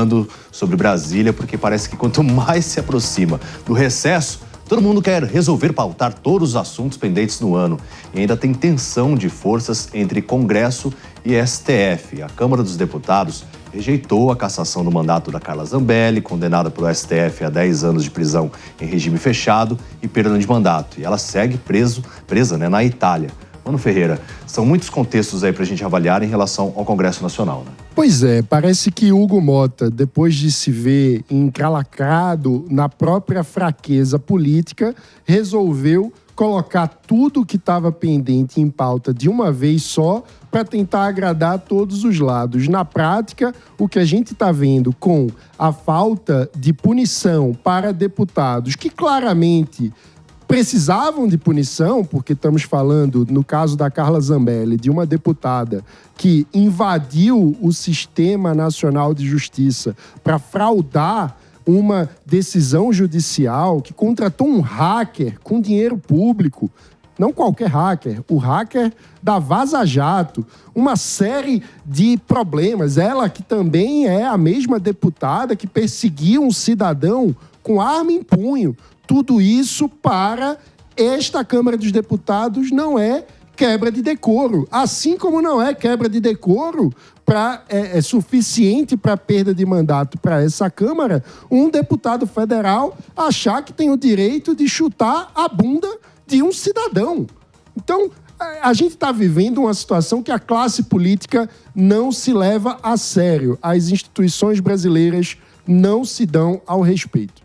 falando sobre Brasília, porque parece que quanto mais se aproxima do recesso, todo mundo quer resolver pautar todos os assuntos pendentes no ano. E ainda tem tensão de forças entre Congresso e STF. A Câmara dos Deputados rejeitou a cassação do mandato da Carla Zambelli, condenada pelo STF a 10 anos de prisão em regime fechado e perda de mandato. E ela segue presa na Itália. Mano Ferreira, são muitos contextos aí para a gente avaliar em relação ao Congresso Nacional, né? Pois é, parece que Hugo Mota, depois de se ver encalacrado na própria fraqueza política, resolveu colocar tudo que estava pendente em pauta de uma vez só para tentar agradar todos os lados. Na prática, o que a gente está vendo com a falta de punição para deputados que claramente precisavam de punição, porque estamos falando, no caso da Carla Zambelli, de uma deputada que invadiu o Sistema Nacional de Justiça para fraudar uma decisão judicial, que contratou um hacker com dinheiro público, não qualquer hacker, o hacker da Vaza Jato, uma série de problemas. Ela que também é a mesma deputada que perseguiu um cidadão com arma em punho. Tudo isso para esta Câmara dos Deputados não é quebra de decoro. Assim como não é quebra de decoro é suficiente para perda de mandato para essa Câmara, um deputado federal achar que tem o direito de chutar a bunda de um cidadão. Então, a gente está vivendo uma situação que a classe política não se leva a sério. As instituições brasileiras não se dão ao respeito.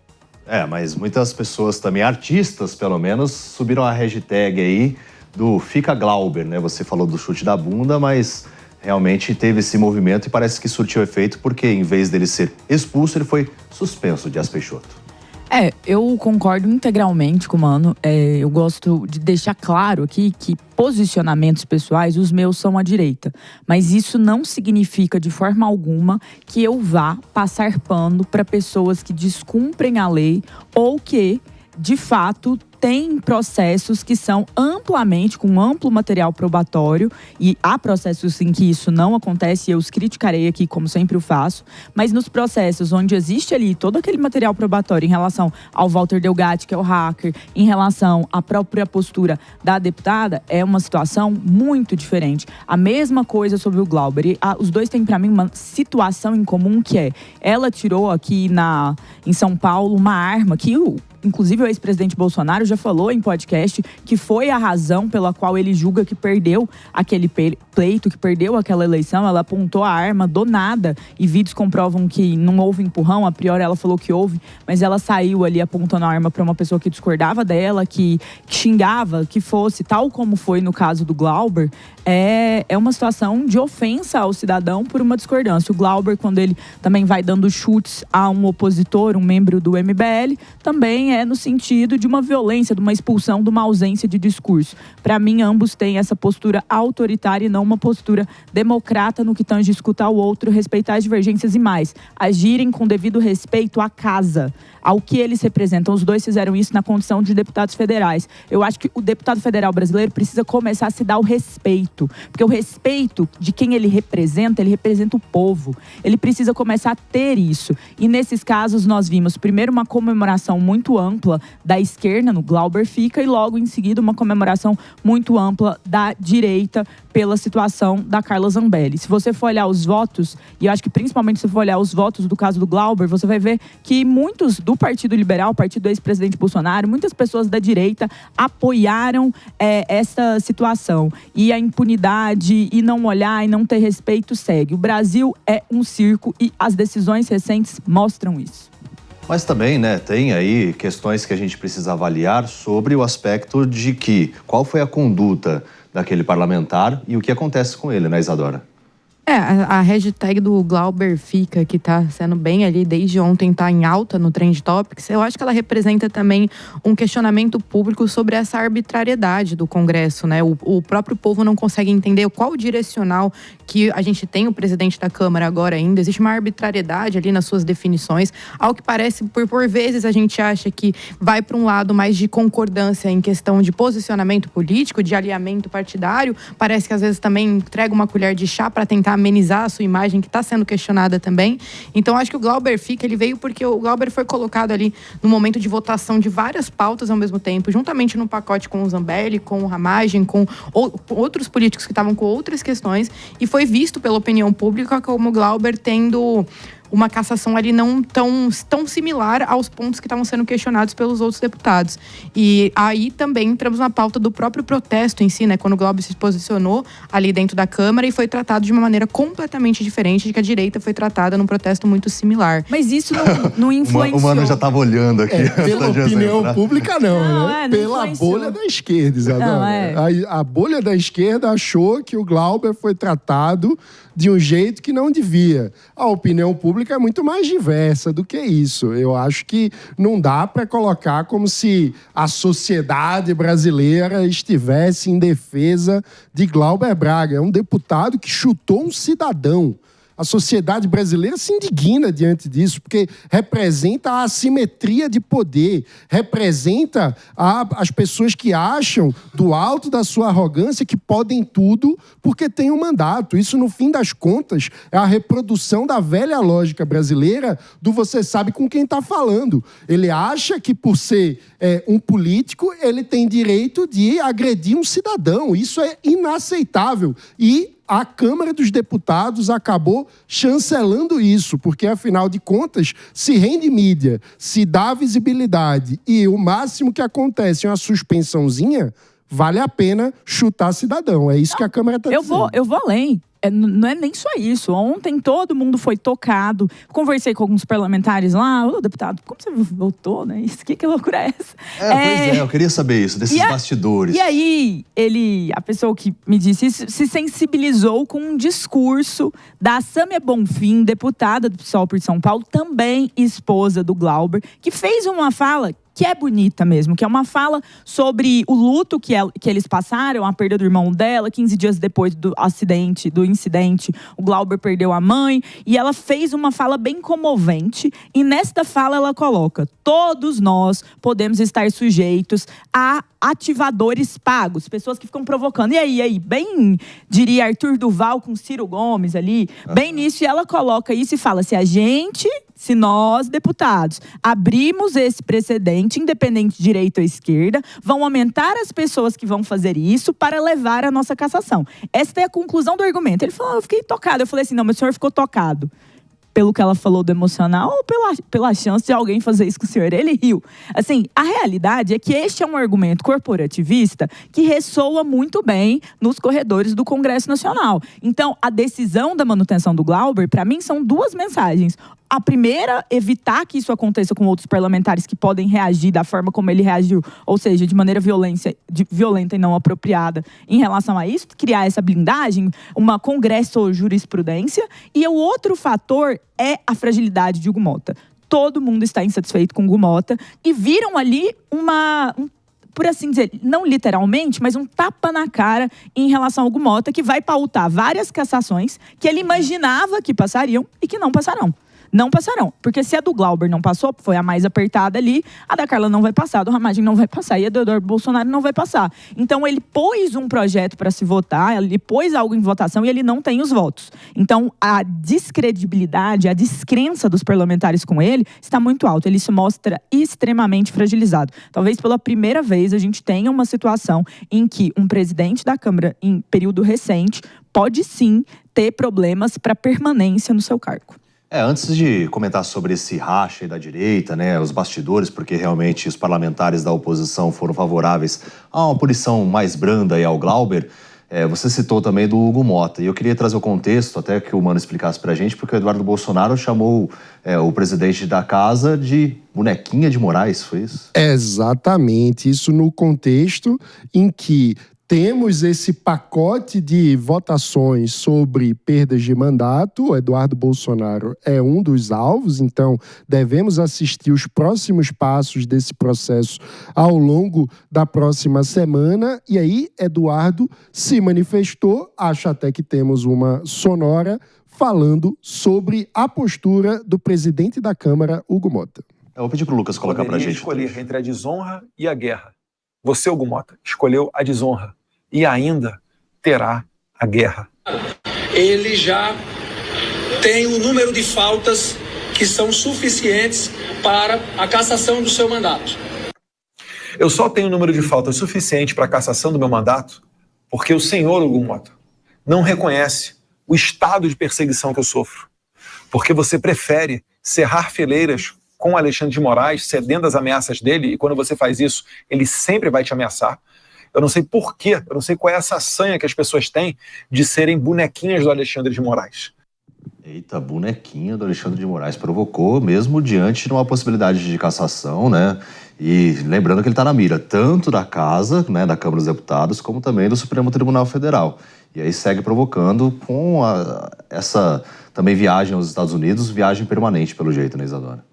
Mas muitas pessoas também, artistas pelo menos, subiram a hashtag aí do Fica Glauber, né? Você falou do chute da bunda, mas realmente teve esse movimento e parece que surtiu efeito porque, em vez dele ser expulso, ele foi suspenso, Dias Peixoto. Eu concordo integralmente com o Mano. Eu gosto de deixar claro aqui que posicionamentos pessoais, os meus são à direita. Mas isso não significa de forma alguma que eu vá passar pano para pessoas que descumprem a lei ou que, de fato, tem processos que são com amplo material probatório, e há processos em que isso não acontece, e eu os criticarei aqui, como sempre o faço, mas nos processos onde existe ali todo aquele material probatório em relação ao Walter Delgatti, que é o hacker, em relação à própria postura da deputada, é uma situação muito diferente. A mesma coisa sobre o Glauber. E os dois têm, para mim, uma situação em comum, que é, ela tirou aqui em São Paulo uma arma que inclusive o ex-presidente Bolsonaro já falou em podcast que foi a razão pela qual ele julga que perdeu aquele pleito, que perdeu aquela eleição. Ela apontou a arma do nada e vídeos comprovam que não houve empurrão. A priori ela falou que houve, mas ela saiu ali apontando a arma para uma pessoa que discordava dela, que xingava, que fosse, tal como foi no caso do Glauber. É uma situação de ofensa ao cidadão por uma discordância. O Glauber, quando ele também vai dando chutes a um opositor, um membro do MBL, também é no sentido de uma violência, de uma expulsão, de uma ausência de discurso. Para mim, ambos têm essa postura autoritária e não uma postura democrata no que tange escutar o outro, respeitar as divergências e mais, agirem com devido respeito à casa, ao que eles representam. Os dois fizeram isso na condição de deputados federais. Eu acho que o deputado federal brasileiro precisa começar a se dar o respeito, porque o respeito de quem ele representa o povo. Ele precisa começar a ter isso. E nesses casos nós vimos primeiro uma comemoração muito ampla da esquerda, no Glauber Fica, e logo em seguida uma comemoração muito ampla da direita pela situação da Carla Zambelli. Se você for olhar os votos, e eu acho que principalmente se você for olhar os votos do caso do Glauber, você vai ver que muitos do Partido Liberal, partido do ex-presidente Bolsonaro, muitas pessoas da direita apoiaram essa situação. E a impunidade, e não olhar, e não ter respeito segue. O Brasil é um circo e as decisões recentes mostram isso. Mas também, né, tem aí questões que a gente precisa avaliar sobre o aspecto de qual foi a conduta daquele parlamentar e o que acontece com ele, né, Isadora? A hashtag do Glauber Fica, que tá sendo bem ali desde ontem, tá em alta no Trend Topics, eu acho que ela representa também um questionamento público sobre essa arbitrariedade do Congresso, né? O próprio povo não consegue entender qual o direcional que a gente tem, o presidente da Câmara agora ainda. Existe uma arbitrariedade ali nas suas definições, ao que parece, por vezes a gente acha que vai para um lado mais de concordância em questão de posicionamento político, de alinhamento partidário, parece que às vezes também entrega uma colher de chá para tentar amenizar a sua imagem, que está sendo questionada também. Então, acho que o Glauber Fica, ele veio porque o Glauber foi colocado ali no momento de votação de várias pautas ao mesmo tempo, juntamente no pacote com o Zambelli, com o Ramagem, com outros políticos que estavam com outras questões, e foi visto pela opinião pública como o Glauber tendo uma cassação ali não tão similar aos pontos que estavam sendo questionados pelos outros deputados. E aí também entramos na pauta do próprio protesto em si, né? Quando o Glauber se posicionou ali dentro da Câmara e foi tratado de uma maneira completamente diferente de que a direita foi tratada num protesto muito similar. Mas isso não influenciou. O Mano já estava olhando aqui. Pela opinião pública, não, né? Pela influenciou. bolha da esquerda, Isadora. Não, A bolha da esquerda achou que o Glauber foi tratado de um jeito que não devia. A opinião pública é muito mais diversa do que isso. Eu acho que não dá para colocar como se a sociedade brasileira estivesse em defesa de Glauber Braga. É um deputado que chutou um cidadão. A sociedade brasileira se indigna diante disso, porque representa a assimetria de poder, representa as pessoas que acham, do alto da sua arrogância, que podem tudo porque tem um mandato. Isso, no fim das contas, é a reprodução da velha lógica brasileira do você sabe com quem está falando. Ele acha que, por ser um político, ele tem direito de agredir um cidadão. Isso é inaceitável. E a Câmara dos Deputados acabou chancelando isso, porque, afinal de contas, se rende mídia, se dá visibilidade e o máximo que acontece é uma suspensãozinha, vale a pena chutar cidadão. É isso que a Câmara está dizendo. Eu vou além. Não é nem só isso. Ontem todo mundo foi tocado. Conversei com alguns parlamentares lá. Ô, deputado, como você votou, né? Isso, que loucura é essa? Pois é, eu queria saber isso, desses bastidores. E aí, a pessoa que me disse isso, se sensibilizou com um discurso da Sâmia Bonfim, deputada do PSOL por São Paulo, também esposa do Glauber, que fez uma fala que é bonita mesmo, que é uma fala sobre o luto que eles passaram, a perda do irmão dela, 15 dias depois do incidente, o Glauber perdeu a mãe, e ela fez uma fala bem comovente, e nesta fala ela coloca: todos nós podemos estar sujeitos a ativadores pagos, pessoas que ficam provocando. E aí, bem, diria Arthur Duval com Ciro Gomes ali, bem nisso, e ela coloca isso e fala: se nós, deputados, abrimos esse precedente, independente de direita ou esquerda, vão aumentar as pessoas que vão fazer isso para levar a nossa cassação. Esta é a conclusão do argumento. Ele falou: eu fiquei tocado. Eu falei assim: não, mas o senhor ficou tocado pelo que ela falou do emocional ou pela chance de alguém fazer isso com o senhor? Ele riu. Assim, a realidade é que este é um argumento corporativista que ressoa muito bem nos corredores do Congresso Nacional. Então, a decisão da manutenção do Glauber, para mim, são duas mensagens. A primeira, evitar que isso aconteça com outros parlamentares que podem reagir da forma como ele reagiu, ou seja, de maneira violenta e não apropriada em relação a isso, criar essa blindagem, uma congresso-jurisprudência. E o outro fator é a fragilidade de Hugo Mota. Todo mundo está insatisfeito com Hugo Mota e viram ali por assim dizer, não literalmente, mas um tapa na cara em relação ao Hugo Mota, que vai pautar várias cassações que ele imaginava que passariam e que não passarão. Não passarão, porque se a do Glauber não passou, foi a mais apertada ali, a da Carla não vai passar, a do Ramagem não vai passar e a do Eduardo Bolsonaro não vai passar. Então ele pôs um projeto para se votar, ele pôs algo em votação e ele não tem os votos. Então a descredibilidade, a descrença dos parlamentares com ele está muito alta, ele se mostra extremamente fragilizado. Talvez pela primeira vez a gente tenha uma situação em que um presidente da Câmara, em período recente, pode sim ter problemas para permanência no seu cargo. Antes de comentar sobre esse racha aí da direita, né, os bastidores, porque realmente os parlamentares da oposição foram favoráveis a uma punição mais branda aí ao Glauber, você citou também do Hugo Mota. E eu queria trazer o contexto, até que o Mano explicasse pra gente, porque o Eduardo Bolsonaro chamou o presidente da casa de bonequinha de Moraes, foi isso? Exatamente. Isso no contexto em que temos esse pacote de votações sobre perdas de mandato. O Eduardo Bolsonaro é um dos alvos, então devemos assistir os próximos passos desse processo ao longo da próxima semana. E aí, Eduardo se manifestou, acho até que temos uma sonora, falando sobre a postura do presidente da Câmara, Hugo Mota. Eu vou pedir para o Lucas colocar para a gente. Escolher entre a desonra e a guerra. Você, Hugo Mota, escolheu a desonra. E ainda terá a guerra. ele já tem o número de faltas que são suficientes para a cassação do seu mandato. Eu só tenho o número de faltas suficiente para a cassação do meu mandato porque o senhor Hugo Mota não reconhece o estado de perseguição que eu sofro. Porque você prefere cerrar fileiras com Alexandre de Moraes, cedendo às ameaças dele, e quando você faz isso, ele sempre vai te ameaçar. Eu não sei porquê, eu não sei qual é essa sanha que as pessoas têm de serem bonequinhas do Alexandre de Moraes. Eita, bonequinha do Alexandre de Moraes provocou mesmo diante de uma possibilidade de cassação, né? E lembrando que ele está na mira tanto da Casa, né, da Câmara dos Deputados, como também do Supremo Tribunal Federal. E aí segue provocando com essa também viagem aos Estados Unidos, viagem permanente pelo jeito, né, Isadora?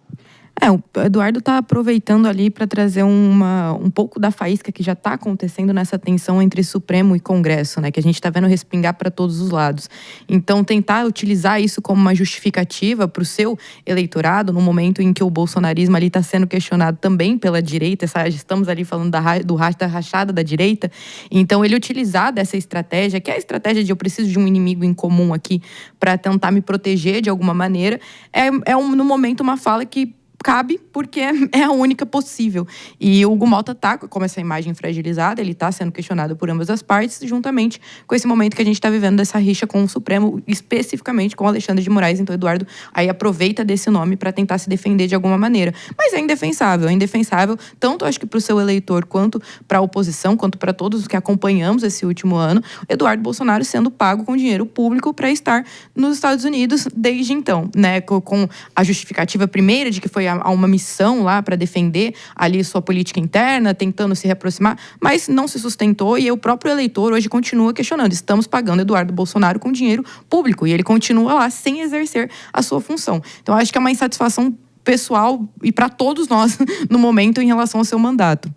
O Eduardo está aproveitando ali para trazer um pouco da faísca que já está acontecendo nessa tensão entre Supremo e Congresso, né? Que a gente está vendo respingar para todos os lados. Então, tentar utilizar isso como uma justificativa para o seu eleitorado, no momento em que o bolsonarismo ali está sendo questionado também pela direita, estamos ali falando da rachada da direita. Então, ele utilizar dessa estratégia, que é a estratégia de eu preciso de um inimigo em comum aqui para tentar me proteger de alguma maneira, no momento uma fala que cabe, porque é a única possível. E o Hugo Mota tá com essa imagem fragilizada, ele tá sendo questionado por ambas as partes, juntamente com esse momento que a gente tá vivendo dessa rixa com o Supremo, especificamente com o Alexandre de Moraes. Então, Eduardo aí aproveita desse nome para tentar se defender de alguma maneira. Mas é indefensável, tanto acho que para o seu eleitor, quanto para a oposição, quanto para todos os que acompanhamos esse último ano, Eduardo Bolsonaro sendo pago com dinheiro público para estar nos Estados Unidos desde então, né? Com a justificativa primeira de que foi a uma missão lá para defender ali sua política interna, tentando se reaproximar, mas não se sustentou e o próprio eleitor hoje continua questionando. Estamos pagando Eduardo Bolsonaro com dinheiro público e ele continua lá sem exercer a sua função. Então, acho que é uma insatisfação pessoal e para todos nós no momento em relação ao seu mandato.